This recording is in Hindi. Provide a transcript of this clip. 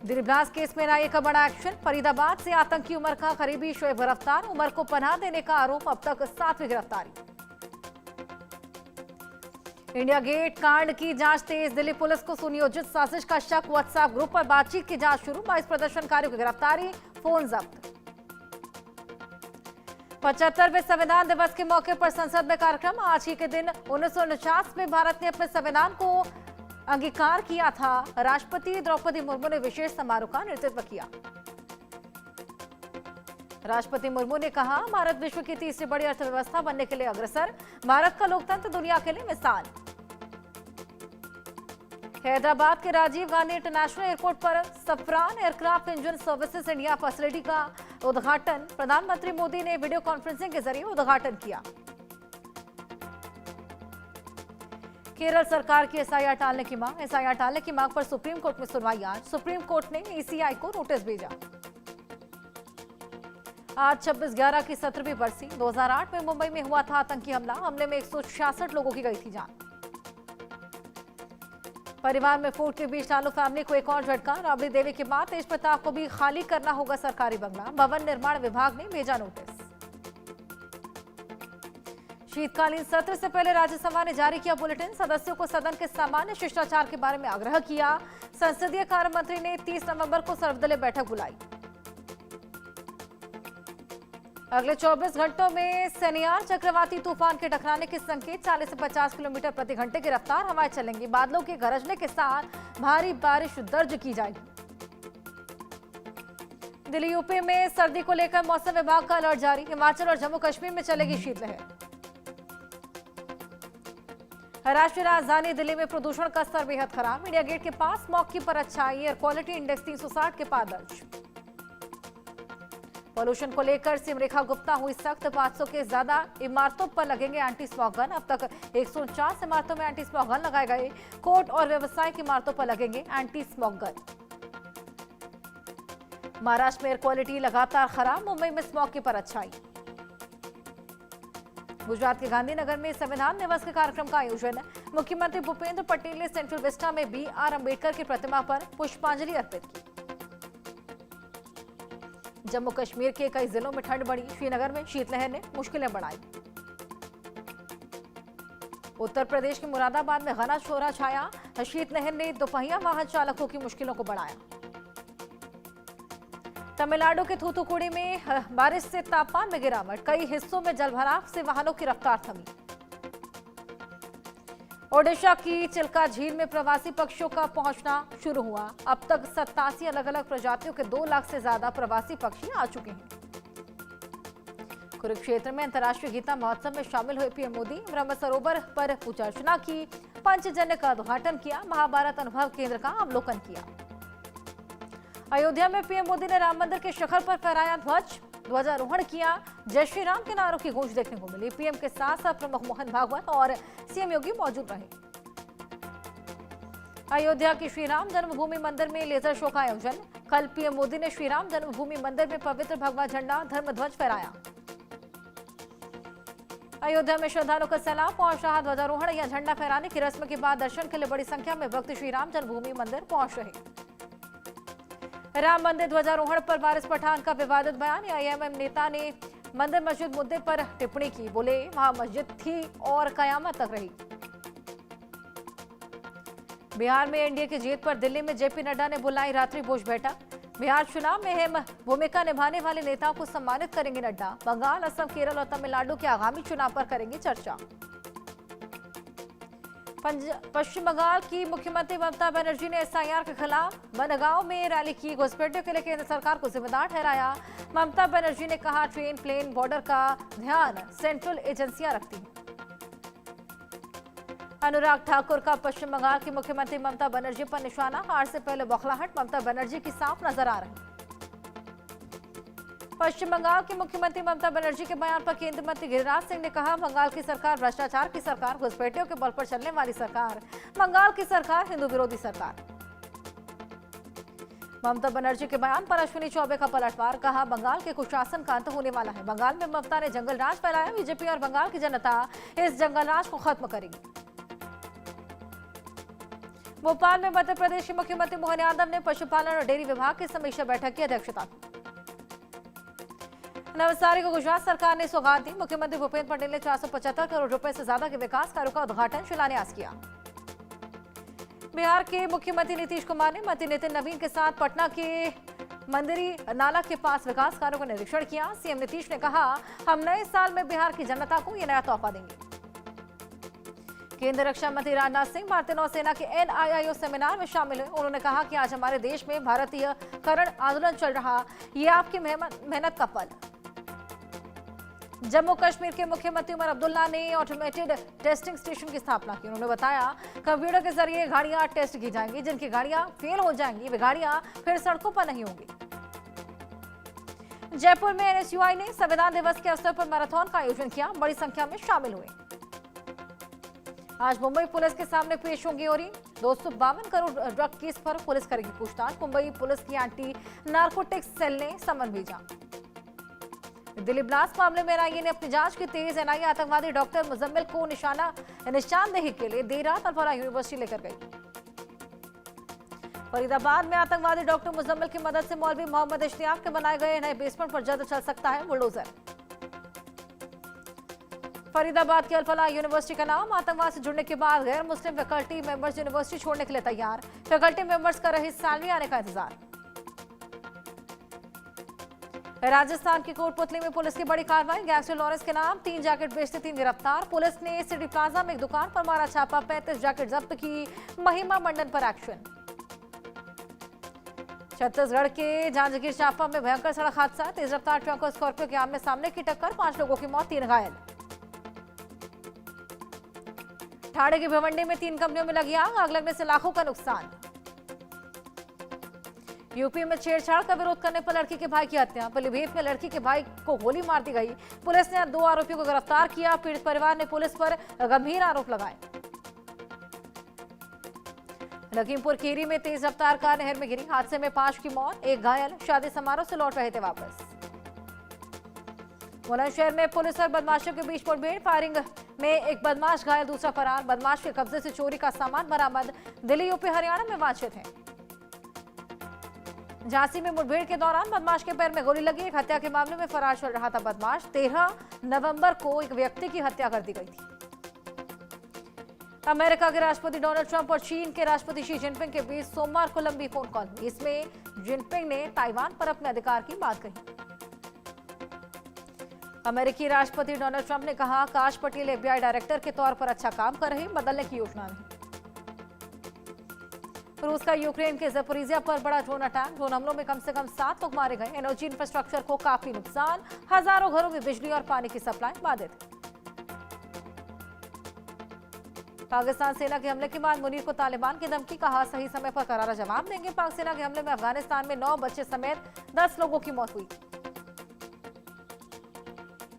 दिल्ली ब्लास्ट केस में एनआईए का बड़ा एक्शन। फरीदाबाद से आतंकी उमर का करीबी शोएब गिरफ्तार। उमर को पनाह देने का आरोप, अब तक 7वीं गिरफ्तारी। इंडिया गेट कांड की जांच तेज। दिल्ली पुलिस को सुनियोजित साजिश का शक। व्हाट्सएप ग्रुप पर बातचीत की जांच शुरू। 22 प्रदर्शनकारियों की गिरफ्तारी, फोन जब्त। 75वें संविधान दिवस के मौके पर संसद में कार्यक्रम। आज ही के दिन 1949 में भारत ने अपने संविधान को अंगीकार किया था। राष्ट्रपति द्रौपदी मुर्मू ने विशेष समारोह का नेतृत्व किया। राष्ट्रपति मुर्मू ने कहा, भारत विश्व की तीसरी बड़ी अर्थव्यवस्था बनने के लिए अग्रसर। भारत का लोकतंत्र दुनिया के लिए मिसाल। हैदराबाद के राजीव गांधी इंटरनेशनल एयरपोर्ट पर Safran aircraft engine services India facility का उद्घाटन। प्रधानमंत्री मोदी ने वीडियो कॉन्फ्रेंसिंग के जरिए उद्घाटन किया। केरल सरकार की एसआईआर टालने की मांग। एसआईआर टालने की मांग पर सुप्रीम कोर्ट में सुनवाई आज। सुप्रीम कोर्ट ने ईसीआई को नोटिस भेजा। आज 26/11 की 17वीं बरसी। 2008 में मुंबई में हुआ था आतंकी हमला। हमले में 166 लोगों की गई थी जान। परिवार में फूट के बीच लालू फैमिली को एक और झटका। राबड़ी देवी के बाद तेज प्रताप को भी खाली करना होगा सरकारी बंगला। भवन निर्माण विभाग ने भेजा नोटिस। शीतकालीन सत्र से पहले राज्यसभा ने जारी किया बुलेटिन। सदस्यों को सदन के सामान्य शिष्टाचार के बारे में आग्रह किया। संसदीय कार्य मंत्री ने 30 नवंबर को सर्वदलीय बैठक बुलाई। अगले 24 घंटों में सनियार चक्रवाती तूफान के टकराने के संकेत। 40 से 50 किलोमीटर प्रति घंटे की रफ्तार हवाएं चलेंगी। बादलों के गरजने के साथ भारी बारिश दर्ज की जाएगी। दिल्ली यूपी में सर्दी को लेकर मौसम विभाग का अलर्ट जारी। हिमाचल और जम्मू कश्मीर में चलेगी शीतलहर। राष्ट्रीय राजधानी दिल्ली में प्रदूषण का स्तर बेहद खराब। इंडिया गेट के पास मौके पर अच्छाई। एयर क्वालिटी इंडेक्स 360 के पार दर्ज। पॉल्यूशन को लेकर सीएम रेखा गुप्ता हुई सख्त। 500 के ज्यादा इमारतों पर लगेंगे एंटी स्मॉग गन। अब तक 149 इमारतों में एंटी स्मॉग गन लगाए गए। कोर्ट और व्यवसायिक इमारतों पर लगेंगे एंटी स्मॉग गन। महाराष्ट्र में एयर क्वालिटी लगातार खराब। मुंबई में स्मॉग की पर अच्छाई। गुजरात के गांधीनगर में संविधान दिवस के कार्यक्रम का आयोजन। मुख्यमंत्री भूपेंद्र पटेल ने सेंट्रल विस्टा में BR अम्बेडकर की प्रतिमा पर पुष्पांजलि अर्पित की। जम्मू कश्मीर के कई जिलों में ठंड बढ़ी। श्रीनगर में शीतलहर ने मुश्किलें बढ़ाई। उत्तर प्रदेश के मुरादाबाद में घना कोहरा छाया। शीतलहर ने दोपहिया वाहन चालकों की मुश्किलों को बढ़ाया। तमिलनाडु के थूथुकुडी में बारिश से तापमान में गिरावट। कई हिस्सों में जलभराव से वाहनों की रफ्तार थमी। ओडिशा की चिल्का झील में प्रवासी पक्षियों का पहुंचना शुरू हुआ। अब तक 87 अलग अलग प्रजातियों के 2 लाख से ज्यादा प्रवासी पक्षी आ चुके हैं। कुरुक्षेत्र में अंतर्राष्ट्रीय गीता महोत्सव में शामिल हुए पीएम मोदी। ब्रह्म सरोवर पर पूजा अर्चना की। पंचजन्य का उद्घाटन किया। महाभारत अनुभव केंद्र का अवलोकन किया। अयोध्या में पीएम मोदी ने राम मंदिर के शिखर पर फहराया ध्वजारोहण किया। जय श्री राम के नारों की गूंज देखने को मिली। पीएम के साथ साथ प्रमुख मोहन भागवत और सीएम योगी मौजूद रहे। अयोध्या के श्री राम जन्मभूमि मंदिर में लेजर शो का आयोजन। कल पीएम मोदी ने श्री राम जन्मभूमि मंदिर में पवित्र भगवा झंडा धर्म ध्वज फहराया। अयोध्या में श्रद्धालुओं का सैलाब पहुंच रहा। ध्वजारोहण या झंडा फहराने की रस्म के बाद दर्शन के लिए बड़ी संख्या में भक्त श्री राम जन्मभूमि मंदिर पहुंच रहे। राम मंदिर ध्वजारोहण पर वारिस पठान का विवादित बयान। आईएमएम नेता ने मंदिर मस्जिद मुद्दे पर टिप्पणी की। बोले, वहां मस्जिद थी और कयामत तक रही। बिहार में एनडीए की जीत पर दिल्ली में जेपी नड्डा ने बुलाई रात्रि भोज बैठक। बिहार चुनाव में अहम भूमिका निभाने वाले नेताओं को सम्मानित करेंगे नड्डा। बंगाल, असम, केरल और तमिलनाडु के आगामी चुनाव पर करेंगे चर्चा। पश्चिम बंगाल की मुख्यमंत्री ममता बनर्जी ने एसआईआर के खिलाफ बनगांव में रैली की। घुसपैठियों के लिए केंद्र सरकार को जिम्मेदार ठहराया। ममता बनर्जी ने कहा, ट्रेन, प्लेन, बॉर्डर का ध्यान सेंट्रल एजेंसियां रखती हैं। अनुराग ठाकुर का पश्चिम बंगाल की मुख्यमंत्री ममता बनर्जी पर निशाना। हार से पहले बौखलाहट ममता बनर्जी की साफ नजर आ रही। पश्चिम बंगाल की मुख्यमंत्री ममता बनर्जी के बयान पर केंद्रीय मंत्री गिरिराज सिंह ने कहा, बंगाल की सरकार भ्रष्टाचार की सरकार, घुसपैठियों के बल पर चलने वाली सरकार। बंगाल की सरकार हिंदू विरोधी सरकार। ममता बनर्जी के बयान पर अश्विनी चौबे का पलटवार। कहा, बंगाल के कुशासन का अंत होने वाला है। बंगाल में ममता ने जंगल राज फैलाया। बीजेपी और बंगाल की जनता इस जंगल राज को खत्म करेगी। भोपाल में मध्य प्रदेश के मुख्यमंत्री मोहन यादव ने पशुपालन और डेयरी विभाग की समीक्षा बैठक की अध्यक्षता की। नवसारी को गुजरात सरकार ने सौगात दी। मुख्यमंत्री भूपेंद्र पटेल ने 475 करोड़ रुपए से ज्यादा के विकास कार्यों का उद्घाटन शिलान्यास किया। बिहार के मुख्यमंत्री नीतीश कुमार ने मंत्री नितिन नवीन के साथ पटना के मंदिरी नाला के पास विकास कार्यों का निरीक्षण किया। सीएम नीतीश ने कहा, हम नए साल में बिहार की जनता को ये नया तोहफा देंगे। केंद्रीय रक्षा मंत्री राजनाथ सिंह भारतीय नौसेना के NIIO सेमिनार में शामिल हुए। उन्होंने कहा कि आज हमारे देश में भारतीय करण आंदोलन चल रहा, ये आपकी मेहनत का फल। जम्मू कश्मीर के मुख्यमंत्री उमर अब्दुल्ला ने ऑटोमेटेड टेस्टिंग स्टेशन की स्थापना की। उन्होंने बताया, कंप्यूटर के जरिए गाड़ियां टेस्ट की जाएंगी। जिनकी गाड़ियां फेल हो जाएंगी वे गाड़ियां फिर सड़कों पर नहीं होंगी। जयपुर में NSUI ने संविधान दिवस के अवसर पर मैराथन का आयोजन किया। बड़ी संख्या में शामिल हुए। आज मुंबई पुलिस के सामने पेश होंगी और 252 करोड़ ड्रग केस पर पुलिस करेगी पूछताछ। मुंबई पुलिस की एंटी नार्कोटिक्स सेल ने समन भेजा। दिल्ली ब्लास्ट मामले में NIA ने अपनी जांच की तेज। NIA आतंकवादी डॉक्टर मुजम्मिल को निशानदेही के लिए देर रात अल्फारा यूनिवर्सिटी लेकर गई। फरीदाबाद में आतंकवादी डॉक्टर मुजम्मिल की मदद से मौलवी मोहम्मद इश्तियाक के बनाए गए नए बेसमेंट पर जल्द चल सकता है बुलडोजर। फरीदाबाद की अल्फाला यूनिवर्सिटी का नाम आतंकवाद से जुड़ने के बाद गैर मुस्लिम फैकल्टी मेंबर्स यूनिवर्सिटी छोड़ने के लिए तैयार। फैकल्टी मेंबर्स कर रही सैलरी आने का इंतजार। राजस्थान की कोटपुतली में पुलिस की बड़ी कार्रवाई। गैंगस्टर लॉरेंस के नाम 3 जैकेट बेचते 3 गिरफ्तार। पुलिस ने सिटी प्लाजा में एक दुकान पर मारा छापा। 35 जैकेट जब्त की। महिमा मंडन पर एक्शन। छत्तीसगढ़ के जांजगीर चांपा में भयंकर सड़क हादसा। तेज रफ्तार ट्रक और स्कॉर्पियो के आमने सामने की टक्कर। 5 लोगों की मौत, 3 घायल। ठाणे की भिवंडी में 3 कंपनियों में लगी आग लगने से लाखों का नुकसान। यूपी में छेड़छाड़ का विरोध करने पर लड़की के भाई की हत्या। पीलीभीत में लड़की के भाई को गोली मार दी गई। पुलिस ने 2 आरोपियों को गिरफ्तार किया। पीड़ित परिवार ने पुलिस पर गंभीर आरोप लगाए। लखीमपुर खीरी में तेज रफ्तार कार नहर में गिरी। हादसे में 5 की मौत, 1 घायल। शादी समारोह से लौट रहे थे वापस। बुलंदशहर में पुलिस और बदमाशों के बीच मुठभेड़। फायरिंग में एक बदमाश घायल, दूसरा फरार। बदमाश के कब्जे से चोरी का सामान बरामद। दिल्ली, यूपी, हरियाणा में वांछित हैं। झांसी में मुठभेड़ के दौरान बदमाश के पैर में गोली लगी। एक हत्या के मामले में फरार चल रहा था बदमाश। 13 नवंबर को एक व्यक्ति की हत्या कर दी गई थी। अमेरिका के राष्ट्रपति डोनाल्ड ट्रंप और चीन के राष्ट्रपति शी जिनपिंग के बीच सोमवार को लंबी फोन कॉल हुई। इसमें जिनपिंग ने ताइवान पर अपने अधिकार की बात कही। अमेरिकी राष्ट्रपति डोनाल्ड ट्रंप ने कहा, काश पटेल FBI डायरेक्टर के तौर पर अच्छा काम कर रहे, बदलने की योजना नहीं। रूस का यूक्रेन के ज़पोरिजिया पर बड़ा ड्रोन अटैक। ड्रोन हमलों में कम से कम 7 लोग मारे गए। एनर्जी इंफ्रास्ट्रक्चर को काफी नुकसान। हजारों घरों में बिजली और पानी की सप्लाई बाधित। पाकिस्तान सेना के हमले के बाद मुनीर को तालिबान की धमकी। कहा, सही समय पर करारा जवाब देंगे। पाक सेना के हमले में अफगानिस्तान में 9 बच्चे समेत 10 लोगों की मौत हुई।